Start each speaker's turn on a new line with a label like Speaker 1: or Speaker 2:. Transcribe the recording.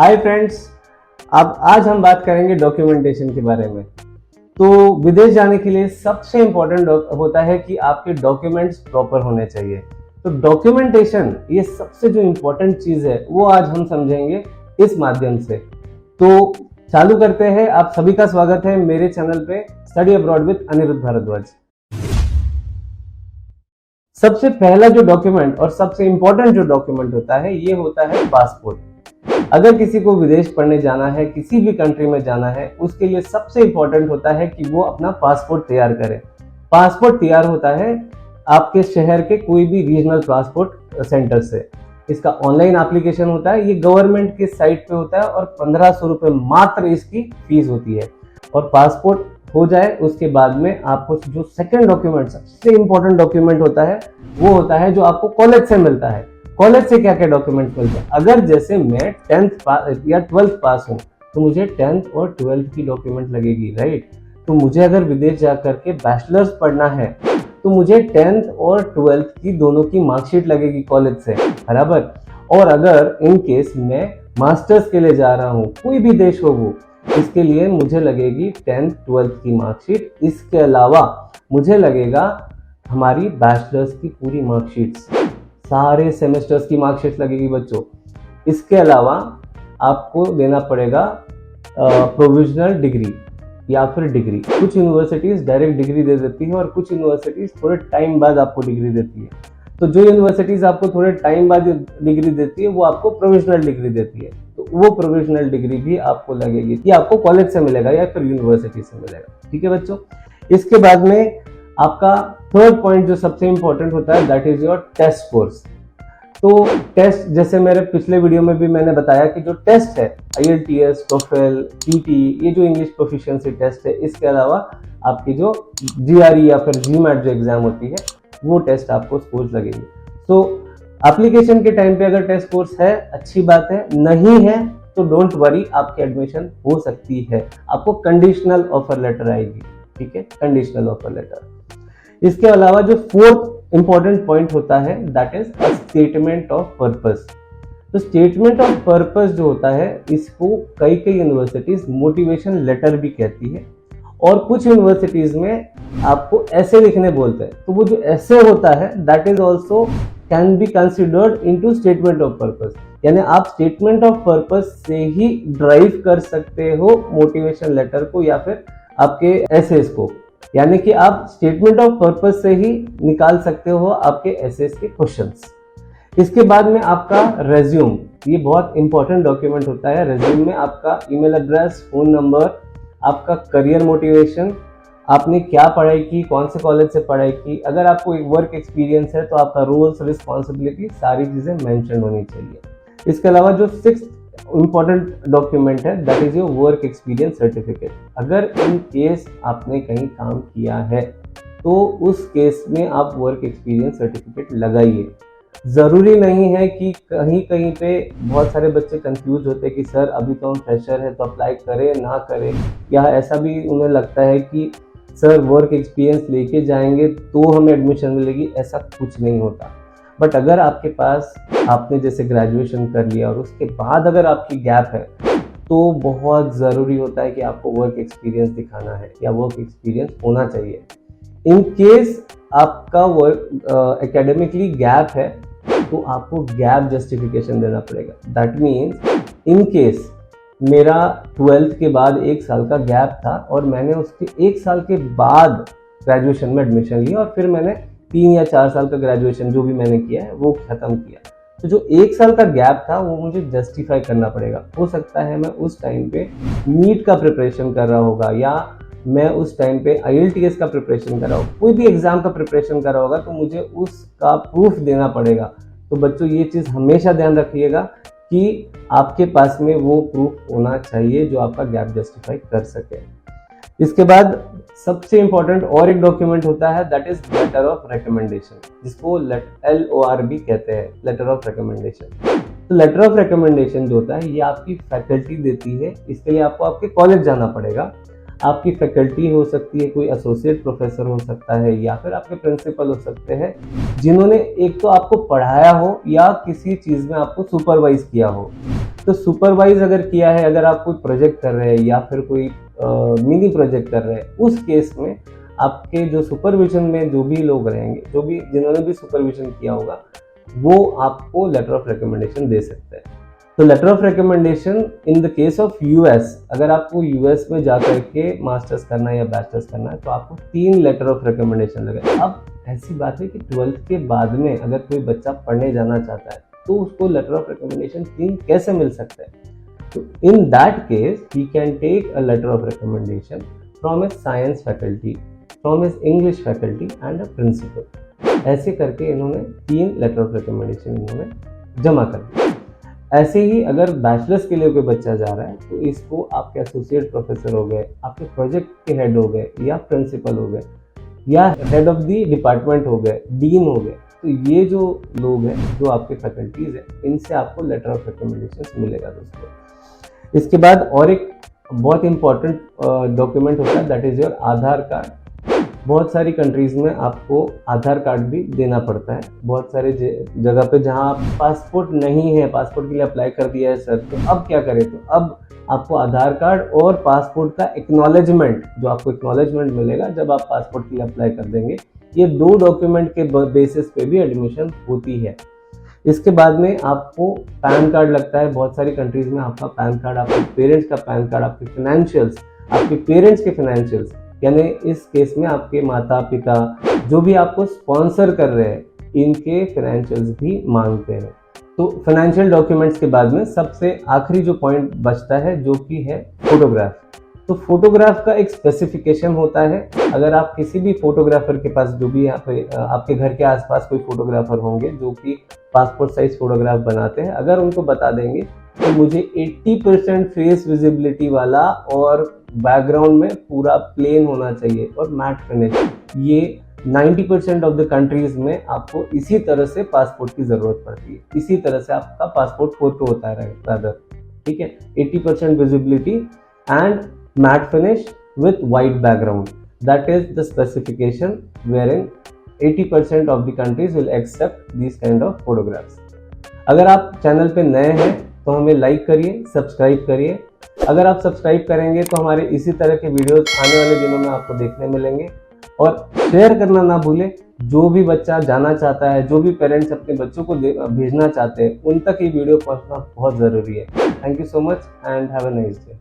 Speaker 1: Hi friends, अब आज हम बात करेंगे डॉक्यूमेंटेशन के बारे में। तो विदेश जाने के लिए सबसे इम्पोर्टेंट होता है कि आपके डॉक्यूमेंट्स प्रॉपर होने चाहिए। तो डॉक्यूमेंटेशन ये सबसे जो इम्पोर्टेंट चीज है वो आज हम समझेंगे इस माध्यम से। तो चालू करते हैं। आप सभी का स्वागत है मेरे चैनल पे study abroad with Anirudh Bhardwaj. सबसे पहला जो डॉक्यूमेंट और सबसे इम्पोर्टेंट जो डॉक्यूमेंट होता है ये होता है पासपोर्ट। अगर किसी को विदेश पढ़ने जाना है, किसी भी कंट्री में जाना है, उसके लिए सबसे इंपॉर्टेंट होता है कि वो अपना पासपोर्ट तैयार करे। पासपोर्ट तैयार होता है आपके शहर के कोई भी रीजनल पासपोर्ट सेंटर से। इसका ऑनलाइन एप्लीकेशन होता है, ये गवर्नमेंट के साइट पे होता है और 1500 रुपये मात्र इसकी फीस होती है। और पासपोर्ट हो जाए उसके बाद में आपको जो सेकंड डॉक्यूमेंट, सबसे इंपॉर्टेंट डॉक्यूमेंट होता है वो होता है जो आपको कॉलेज से मिलता है। कॉलेज से क्या क्या डॉक्यूमेंट मिलते हैं? अगर जैसे मैं 10th या 12th पास हूँ तो मुझे 10th और 12th की डॉक्यूमेंट लगेगी, राइट। तो मुझे अगर विदेश जाकर के बैचलर्स पढ़ना है तो मुझे 10th और 12th की दोनों की मार्कशीट लगेगी कॉलेज से, बराबर। और अगर इन केस मैं मास्टर्स के लिए जा रहा हूँ, कोई भी देश हो वो, इसके लिए मुझे लगेगी 10th 12th की मार्कशीट। इसके अलावा मुझे लगेगा हमारी बैचलर्स की पूरी मार्कशीट्स, सारे सेमेस्टर्स की मार्कशीट लगेगी बच्चों। इसके अलावा आपको देना पड़ेगा प्रोविजनल डिग्री या फिर डिग्री। कुछ यूनिवर्सिटीज डायरेक्ट डिग्री दे देती है और कुछ यूनिवर्सिटीज थोड़े टाइम बाद आपको डिग्री देती है। तो जो यूनिवर्सिटीज आपको थोड़े टाइम बाद डिग्री देती है वो आपको प्रोविजनल डिग्री देती है। तो वो प्रोविजनल डिग्री भी आपको लगेगी, ये आपको कॉलेज से मिलेगा या फिर यूनिवर्सिटी से मिलेगा, ठीक है बच्चों। इसके बाद में आपका थर्ड पॉइंट जो सबसे इंपॉर्टेंट होता है that is your test scores. तो टेस्ट, जैसे मेरे पिछले वीडियो में भी मैंने बताया कि जो टेस्ट है IELTS, TOEFL, TT, ये जो इंग्लिश प्रोफिशिएंसी टेस्ट है, इसके अलावा आपकी जो GRE या फिर GMAT जो एग्जाम होती है वो टेस्ट आपको स्कोर्स लगेंगे। तो एप्लीकेशन के टाइम पे अगर टेस्ट स्कोर्स है अच्छी बात है, नहीं है तो डोंट वरी, आपकी एडमिशन हो सकती है। आपको कंडीशनल ऑफर लेटर आएगी, ठीक है, कंडीशनल ऑफर लेटर। इसके अलावा जो फोर्थ इंपॉर्टेंट पॉइंट होता है that is a statement of purpose. तो स्टेटमेंट ऑफ पर्पस जो होता है इसको कई यूनिवर्सिटीज मोटिवेशन लेटर भी कहती है और कुछ यूनिवर्सिटीज में आपको ऐसे लिखने बोलते हैं। तो वो जो ऐसे होता है that is also can be considered into statement of purpose. यानी आप स्टेटमेंट ऑफ पर्पस से ही ड्राइव कर सकते हो मोटिवेशन लेटर को या फिर आपके एसेस को। यानी कि आप स्टेटमेंट ऑफ पर्पस से ही निकाल सकते हो आपके एसेस के क्वेश्चंस। इसके बाद में आपका रेज्यूम, ये बहुत इंपॉर्टेंट डॉक्यूमेंट होता है। रेज्यूम में आपका ईमेल एड्रेस, फोन नंबर, आपका करियर मोटिवेशन, आपने क्या पढ़ाई की, कौन से कॉलेज से पढ़ाई की, अगर आपको एक वर्क एक्सपीरियंस है तो आपका रोल्स, रिस्पॉन्सिबिलिटी, सारी चीजें मेंशन होनी चाहिए। इसके अलावा जो सिक्स्थ इंपॉर्टेंट डॉक्यूमेंट है that is your work experience certificate. अगर इन केस आपने कहीं काम किया है तो उस केस में आप वर्क एक्सपीरियंस सर्टिफिकेट लगाइए। जरूरी नहीं है कि कहीं कहीं पे बहुत सारे बच्चे कंफ्यूज होते हैं कि सर अभी तो हम फ्रेशर है तो अप्लाई करें ना करें, या ऐसा भी उन्हें लगता है कि सर वर्क एक्सपीरियंस लेके जाएंगे तो हमें एडमिशन मिलेगी। ऐसा कुछ नहीं होता। बट अगर आपके पास, आपने जैसे ग्रेजुएशन कर लिया और उसके बाद अगर आपकी गैप है तो बहुत ज़रूरी होता है कि आपको वर्क एक्सपीरियंस दिखाना है या वर्क एक्सपीरियंस होना चाहिए। इन केस आपका वर्क एकेडमिकली गैप है तो आपको गैप जस्टिफिकेशन देना पड़ेगा। दैट मीन्स इन केस मेरा 12th के बाद 1 साल का गैप था और मैंने उसके 1 साल के बाद ग्रेजुएशन में एडमिशन लिया और फिर मैंने 3 या 4 साल का ग्रेजुएशन जो भी मैंने किया है वो खत्म किया। तो जो 1 साल का गैप था वो मुझे जस्टिफाई करना पड़ेगा। हो सकता है मैं उस टाइम पे नीट का प्रिपरेशन कर रहा होगा या मैं उस टाइम पे IELTS का प्रिपरेशन कर रहा हूँ, कोई भी एग्जाम का प्रिपरेशन कर रहा होगा तो मुझे उसका प्रूफ देना पड़ेगा। तो बच्चों ये चीज़ हमेशा ध्यान रखिएगा कि आपके पास में वो प्रूफ होना चाहिए जो आपका गैप जस्टिफाई कर सके। इसके बाद सबसे इंपॉर्टेंट और एक डॉक्यूमेंट होता है that is letter of recommendation, जिसको LOR भी कहते हैं, लेटर ऑफ रिकमेंडेशन। तो लेटर ऑफ रिकमेंडेशन जो होता है ये आपकी फैकल्टी देती है, इसके लिए आपको आपके कॉलेज जाना पड़ेगा। आपकी फैकल्टी हो सकती है, कोई एसोसिएट प्रोफेसर हो सकता है या फिर आपके प्रिंसिपल हो सकते हैं, जिन्होंने एक तो आपको पढ़ाया हो या किसी चीज़ में आपको सुपरवाइज किया हो। तो सुपरवाइज अगर किया है, अगर आप कोई प्रोजेक्ट कर रहे हैं या फिर कोई मिनी प्रोजेक्ट कर रहे हैं, उस केस में आपके जो सुपरविजन में जो भी लोग रहेंगे, जो भी जिन्होंने भी सुपरविजन किया होगा, वो आपको लेटर ऑफ रिकमेंडेशन दे सकते हैं। तो letter of recommendation in the case of US, अगर आपको यूएस में जाकर के मास्टर्स करना है या बैचलर्स करना है तो आपको 3 लेटर ऑफ रिकमेंडेशन लगेगा। अब ऐसी बात है कि 12th के बाद में अगर कोई बच्चा पढ़ने जाना चाहता है तो उसको लेटर ऑफ रिकमेंडेशन 3 कैसे मिल सकता है? तो in that case he can take a letter of recommendation from his science faculty, from his English faculty and a principal. ऐसे करके इन्होंने 3 लेटर ऑफ रिकमेंडेशन इन्होंने जमा कर दिया। ऐसे ही अगर बैचलर्स के लिए कोई बच्चा जा रहा है तो इसको आपके एसोसिएट प्रोफेसर हो गए, आपके प्रोजेक्ट के हेड हो गए या प्रिंसिपल हो गए या हेड ऑफ द डिपार्टमेंट हो गए, डीन हो गए, तो ये जो लोग हैं, जो आपके फैकल्टीज हैं, इनसे आपको लेटर ऑफ रिकमेंडेशन मिलेगा दोस्तों। इसके बाद और एक बहुत इंपॉर्टेंट डॉक्यूमेंट होता है, that is your Aadhaar card. बहुत सारी कंट्रीज में आपको आधार कार्ड भी देना पड़ता है। बहुत सारे जगह पे जहाँ आप पासपोर्ट नहीं है, पासपोर्ट के लिए अप्लाई कर दिया है सर, तो अब क्या करें? तो अब आपको आधार कार्ड और पासपोर्ट का एक्नॉलेजमेंट, जो आपको एक्नॉलेजमेंट मिलेगा जब आप पासपोर्ट के लिए अप्लाई कर देंगे, ये 2 डॉक्यूमेंट के बेसिस पे भी एडमिशन होती है। इसके बाद में आपको पैन कार्ड लगता है। बहुत सारी कंट्रीज में आपका पैन कार्ड, आपके पेरेंट्स का पैन कार्ड, आपके फाइनेंशियल्स, आपके पेरेंट्स के फाइनेंशियल्स, यानी इस केस में आपके माता पिता जो भी आपको स्पॉन्सर कर रहे हैं, इनके फाइनेंशियल्स भी मांगते हैं। तो फाइनेंशियल डॉक्यूमेंट्स के बाद में सबसे आखिरी जो पॉइंट बचता है, जो कि है फोटोग्राफ। तो फोटोग्राफ का एक स्पेसिफिकेशन होता है। अगर आप किसी भी फोटोग्राफर के पास, जो भी आपके घर के आसपास कोई फोटोग्राफर होंगे जो कि पासपोर्ट साइज फोटोग्राफ बनाते हैं, अगर उनको बता देंगे तो मुझे 80% फेस विजिबिलिटी वाला और बैकग्राउंड में पूरा प्लेन होना चाहिए और मैट फिनिश, ये 90% ऑफ द कंट्रीज में आपको इसी तरह से पासपोर्ट की जरूरत पड़ती है। इसी तरह से आपका पासपोर्ट फोटो होता है रादर, ठीक है। 80% visibility and matt finish with white background, that is the specification wherein 80% of the countries will accept this kind of photographs. अगर आप चैनल पे नए हैं तो हमें लाइक करिए, सब्सक्राइब करिए। अगर आप सब्सक्राइब करेंगे तो हमारे इसी तरह के वीडियोस आने वाले दिनों में आपको देखने मिलेंगे। और शेयर करना ना भूलें। जो भी बच्चा जाना चाहता है, जो भी पेरेंट्स अपने बच्चों को भेजना चाहते हैं, उन तक ये वीडियो पहुंचना बहुत ज़रूरी है। Thank you so much and have a nice day.